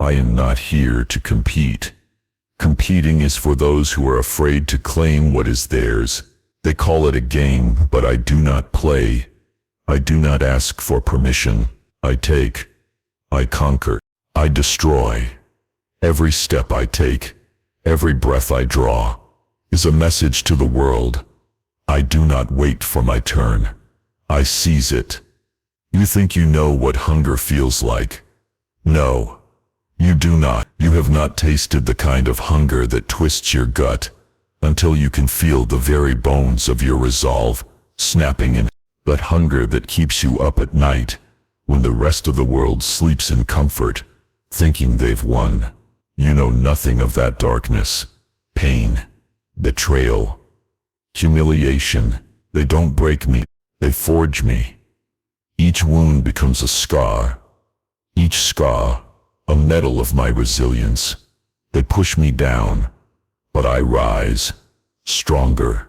I am not here to compete. Competing is for those who are afraid to claim what is theirs. They call it a game, but I do not play. I do not ask for permission. I take. I conquer. I destroy. Every step I take, every breath I draw, is a message to the world. I do not wait for my turn. I seize it. You think you know what hunger feels like? No. You do not. You have not tasted the kind of hunger that twists your gut until you can feel the very bones of your resolve snapping in. But hunger that keeps you up at night when the rest of the world sleeps in comfort, thinking they've won. You know nothing of that darkness, pain, betrayal, humiliation. They don't break me, they forge me. Each wound becomes a scar. Each scar, a medal of my resilience. They push me down, but I rise, stronger,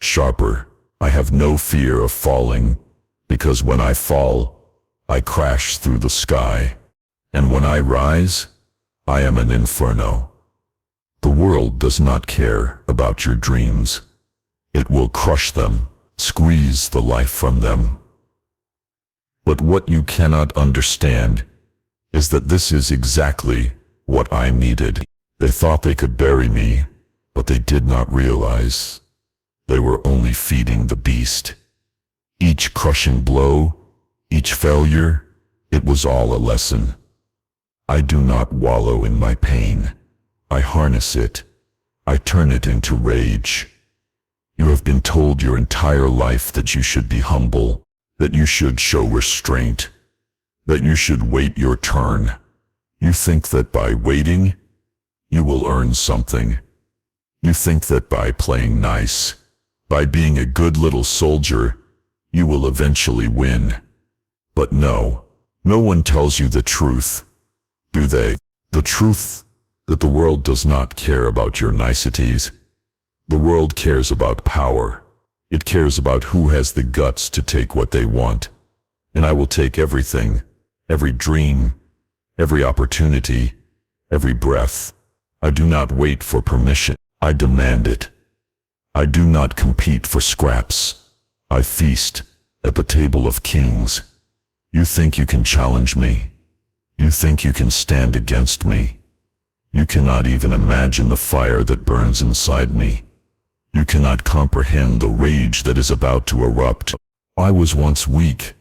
sharper. I have no fear of falling, because when I fall, I crash through the sky. And when I rise, I am an inferno. The world does not care about your dreams. It will crush them, squeeze the life from them. But what you cannot understand is that this is exactly what I needed. They thought they could bury me, but they did not realize they were only feeding the beast. Each crushing blow, each failure, it was all a lesson. I do not wallow in my pain. I harness it. I turn it into rage. You have been told your entire life that you should be humble, that you should show restraint, that you should wait your turn. You think that by waiting, you will earn something. You think that by playing nice, by being a good little soldier, you will eventually win. But no, no one tells you the truth. Do they? The truth that the world does not care about your niceties. The world cares about power. It cares about who has the guts to take what they want. And I will take everything, every dream, every opportunity, every breath. I do not wait for permission. I demand it. I do not compete for scraps. I feast at the table of kings. You think you can challenge me? You think you can stand against me? You cannot even imagine the fire that burns inside me. You cannot comprehend the rage that is about to erupt. I was once weak,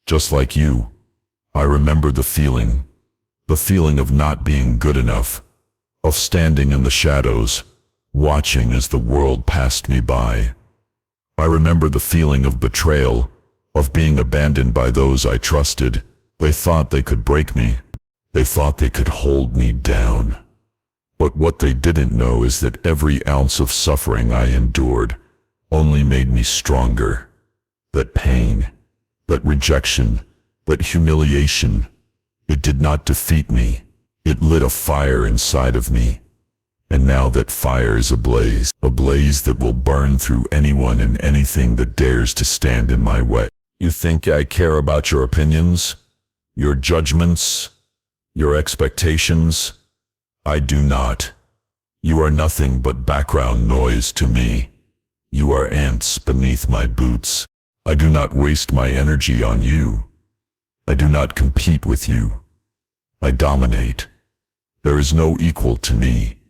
just like you. I remember the feeling of not being good enough, of standing in the shadows, watching as the world passed me by. I remember the feeling of betrayal, of being abandoned by those I trusted. They thought they could break me. They thought they could hold me down. But what they didn't know is that every ounce of suffering I endured only made me stronger. That pain, that rejection, that humiliation, it did not defeat me. It lit a fire inside of me. And now that fire is ablaze, a blaze that will burn through anyone and anything that dares to stand in my way. You think I care about your opinions, your judgments, your expectations? I do not. You are nothing but background noise to me. You are ants beneath my boots. I do not waste my energy on you. I do not compete with you. I dominate. There is no equal to me.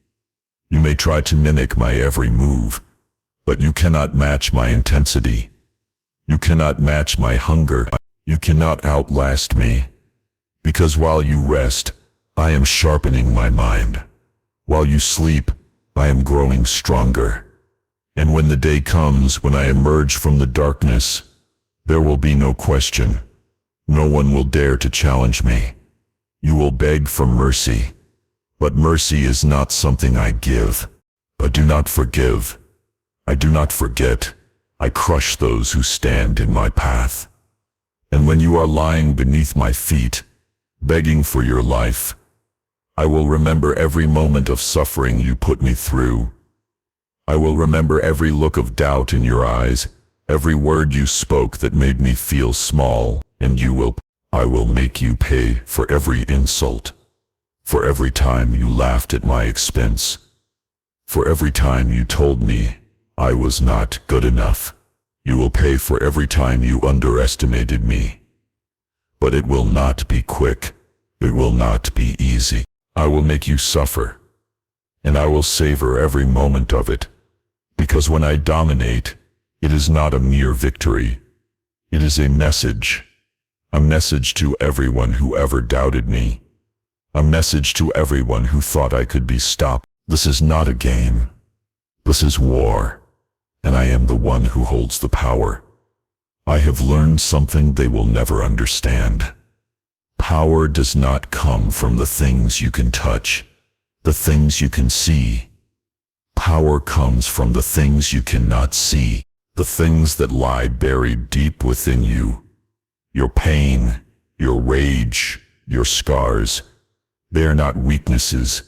You may try to mimic my every move, but you cannot match my intensity. You cannot match my hunger. You cannot outlast me. Because while you rest, I am sharpening my mind. While you sleep, I am growing stronger. And when the day comes when I emerge from the darkness, there will be no question. No one will dare to challenge me. You will beg for mercy. But mercy is not something I give. I do not forgive. I do not forget. I crush those who stand in my path. And when you are lying beneath my feet, begging for your life, I will remember every moment of suffering you put me through. I will remember every look of doubt in your eyes, every word you spoke that made me feel small, and I will make you pay for every insult. For every time you laughed at my expense. For every time you told me I was not good enough. You will pay for every time you underestimated me. But it will not be quick. It will not be easy. I will make you suffer. And I will savor every moment of it. Because when I dominate, it is not a mere victory. It is a message. A message to everyone who ever doubted me. A message to everyone who thought I could be stopped. This is not a game. This is war. And I am the one who holds the power. I have learned something they will never understand. Power does not come from the things you can touch, the things you can see. Power comes from the things you cannot see, the things that lie buried deep within you. Your pain, your rage, your scars. They are not weaknesses.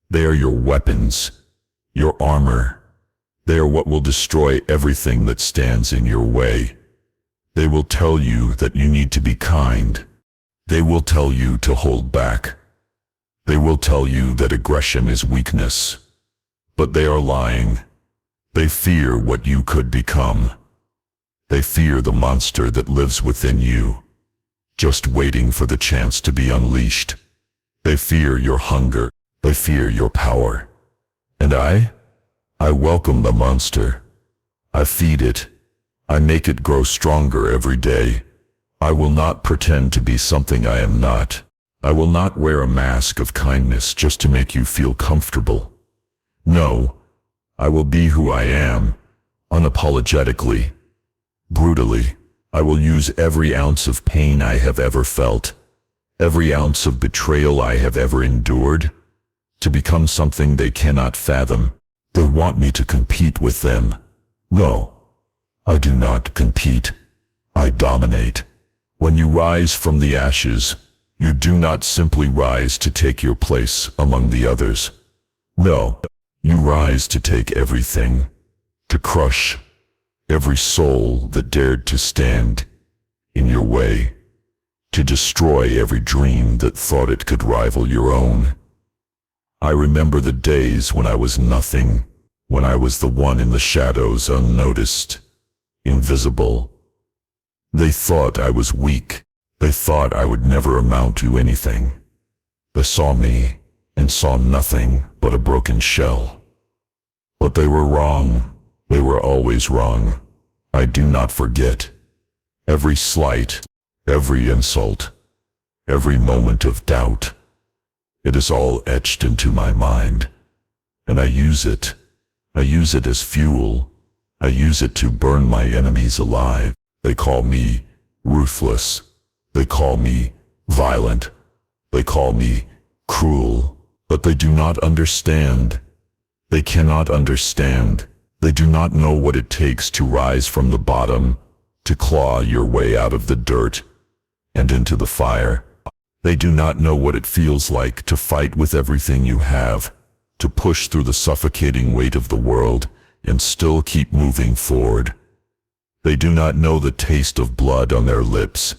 They are your weapons, your armor. They are what will destroy everything that stands in your way. They will tell you that you need to be kind. They will tell you to hold back. They will tell you that aggression is weakness. But they are lying. They fear what you could become. They fear the monster that lives within you, just waiting for the chance to be unleashed. They fear your hunger. They fear your power. And I welcome the monster. I feed it. I make it grow stronger every day. I will not pretend to be something I am not. I will not wear a mask of kindness just to make you feel comfortable. No, I will be who I am, unapologetically, brutally. I will use every ounce of pain I have ever felt, every ounce of betrayal I have ever endured, to become something they cannot fathom. They want me to compete with them. No, I do not compete. I dominate. When you rise from the ashes, you do not simply rise to take your place among the others. No, you rise to take everything, to crush every soul that dared to stand in your way, to destroy every dream that thought it could rival your own. I remember the days when I was nothing, when I was the one in the shadows, unnoticed, invisible. They thought I was weak. They thought I would never amount to anything. They saw me and saw nothing but a broken shell. But they were wrong. They were always wrong. I do not forget. Every slight, every insult, every moment of doubt. It is all etched into my mind. And I use it. I use it as fuel. I use it to burn my enemies alive. They call me ruthless. They call me violent. They call me cruel. But they do not understand. They cannot understand. They do not know what it takes to rise from the bottom, to claw your way out of the dirt and into the fire. They do not know what it feels like to fight with everything you have, to push through the suffocating weight of the world and still keep moving forward. They do not know the taste of blood on their lips.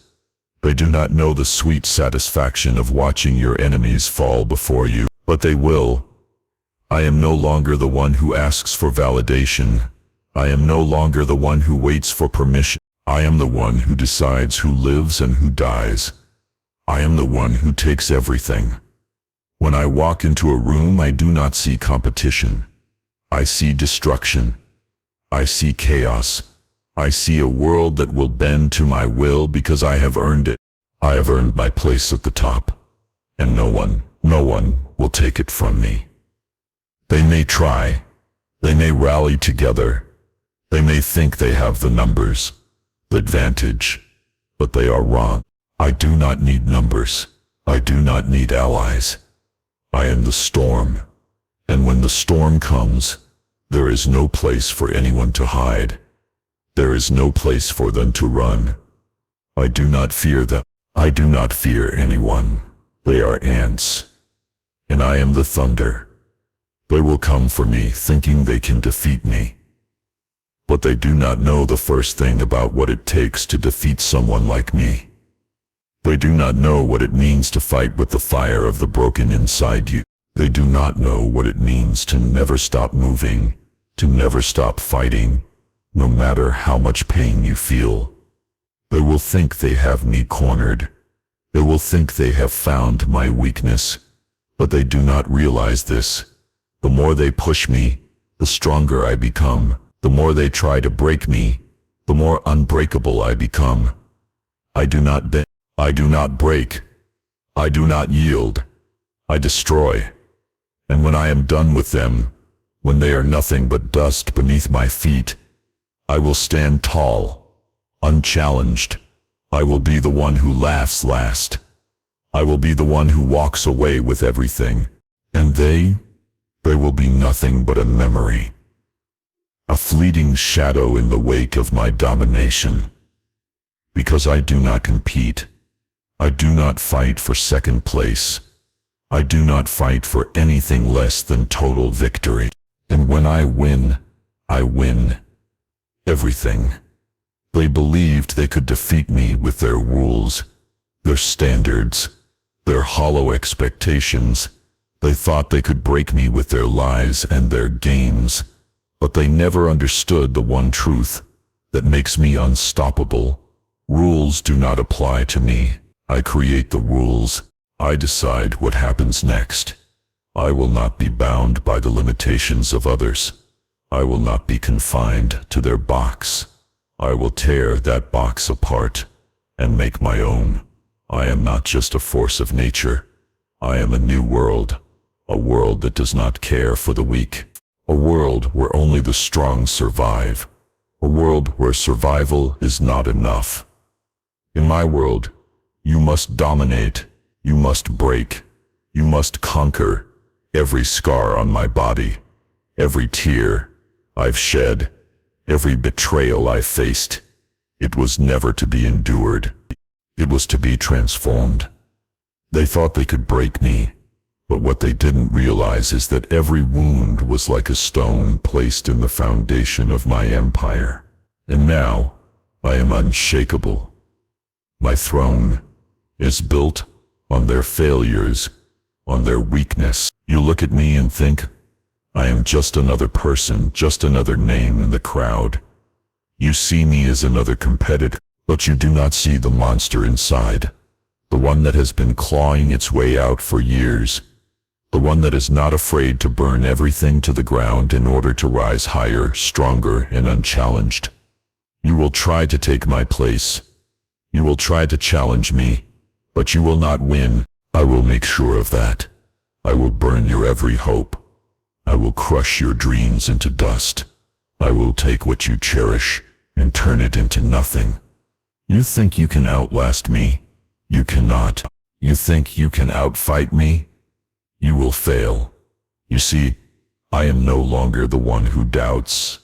They do not know the sweet satisfaction of watching your enemies fall before you, but they will. I am no longer the one who asks for validation. I am no longer the one who waits for permission. I am the one who decides who lives and who dies. I am the one who takes everything. When I walk into a room, I do not see competition. I see destruction. I see chaos. I see a world that will bend to my will because I have earned it. I have earned my place at the top. And no one will take it from me. They may try. They may rally together. They may think they have the numbers, the advantage, but they are wrong. I do not need numbers. I do not need allies. I am the storm. And when the storm comes, there is no place for anyone to hide. There is no place for them to run. I do not fear them. I do not fear anyone. They are ants. And I am the thunder. They will come for me thinking they can defeat me. But they do not know the first thing about what it takes to defeat someone like me. They do not know what it means to fight with the fire of the broken inside you. They do not know what it means to never stop moving, to never stop fighting, no matter how much pain you feel. They will think they have me cornered. They will think they have found my weakness, but they do not realize this. The more they push me, the stronger I become. The more they try to break me, the more unbreakable I become. I do not bend. I do not break. I do not yield. I destroy. And when I am done with them, when they are nothing but dust beneath my feet, I will stand tall, unchallenged. I will be the one who laughs last. I will be the one who walks away with everything. And they will be nothing but a memory. A fleeting shadow in the wake of my domination. Because I do not compete. I do not fight for second place. I do not fight for anything less than total victory. And when I win everything. They believed they could defeat me with their rules, their standards, their hollow expectations. They thought they could break me with their lies and their games. But they never understood the one truth that makes me unstoppable. Rules do not apply to me. I create the rules. I decide what happens next. I will not be bound by the limitations of others. I will not be confined to their box. I will tear that box apart and make my own. I am not just a force of nature. I am a new world, a world that does not care for the weak. A world where only the strong survive. A world where survival is not enough. In my world, you must dominate, you must break, you must conquer. Every scar on my body, every tear I've shed, every betrayal I faced, it was never to be endured. It was to be transformed. They thought they could break me. But what they didn't realize is that every wound was like a stone placed in the foundation of my empire. And now, I am unshakable. My throne is built on their failures, on their weakness. You look at me and think, I am just another person, just another name in the crowd. You see me as another competitor, but you do not see the monster inside. The one that has been clawing its way out for years. The one that is not afraid to burn everything to the ground in order to rise higher, stronger, and unchallenged. You will try to take my place. You will try to challenge me, but you will not win. I will make sure of that. I will burn your every hope. I will crush your dreams into dust. I will take what you cherish and turn it into nothing. You think you can outlast me? You cannot. You think you can outfight me? You will fail. You see, I am no longer the one who doubts.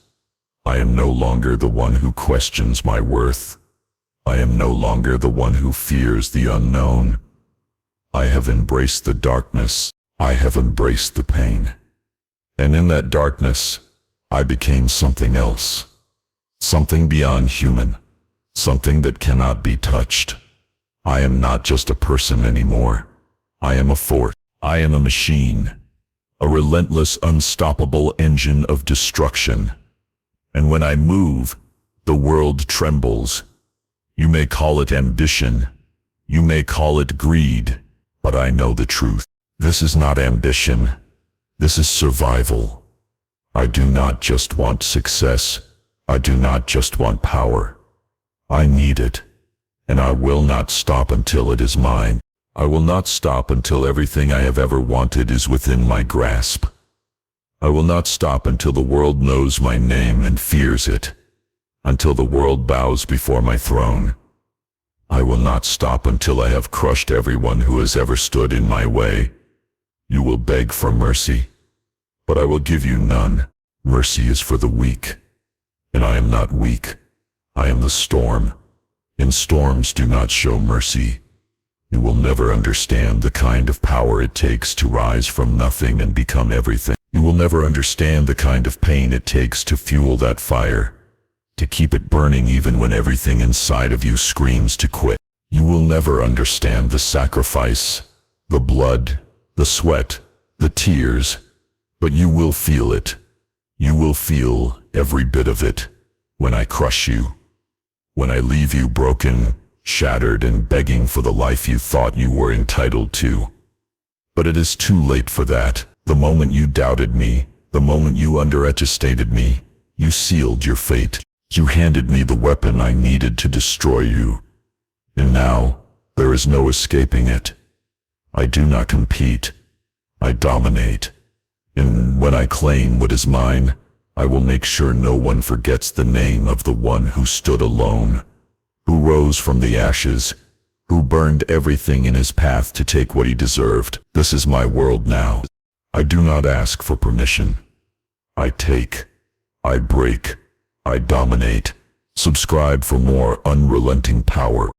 I am no longer the one who questions my worth. I am no longer the one who fears the unknown. I have embraced the darkness. I have embraced the pain. And in that darkness, I became something else. Something beyond human. Something that cannot be touched. I am not just a person anymore. I am a force. I am a machine. A relentless, unstoppable engine of destruction. And when I move, the world trembles. You may call it ambition. You may call it greed. But I know the truth. This is not ambition. This is survival. I do not just want success. I do not just want power. I need it. And I will not stop until it is mine. I will not stop until everything I have ever wanted is within my grasp. I will not stop until the world knows my name and fears it. Until the world bows before my throne. I will not stop until I have crushed everyone who has ever stood in my way. You will beg for mercy, but I will give you none. Mercy is for the weak, and I am not weak. I am the storm, and storms do not show mercy. You will never understand the kind of power it takes to rise from nothing and become everything. You will never understand the kind of pain it takes to fuel that fire, to keep it burning even when everything inside of you screams to quit. You will never understand the sacrifice, the blood, the sweat, the tears, but you will feel it. You will feel every bit of it when I crush you, when I leave you broken, shattered, and begging for the life you thought you were entitled to. But it is too late for that. The moment you doubted me, the moment you underestimated me, you sealed your fate. You handed me the weapon I needed to destroy you. And now, there is no escaping it. I do not compete. I dominate. And when I claim what is mine, I will make sure no one forgets the name of the one who stood alone, who rose from the ashes, who burned everything in his path to take what he deserved. This is my world now. I do not ask for permission. I take. I break. I dominate. Subscribe for more unrelenting power.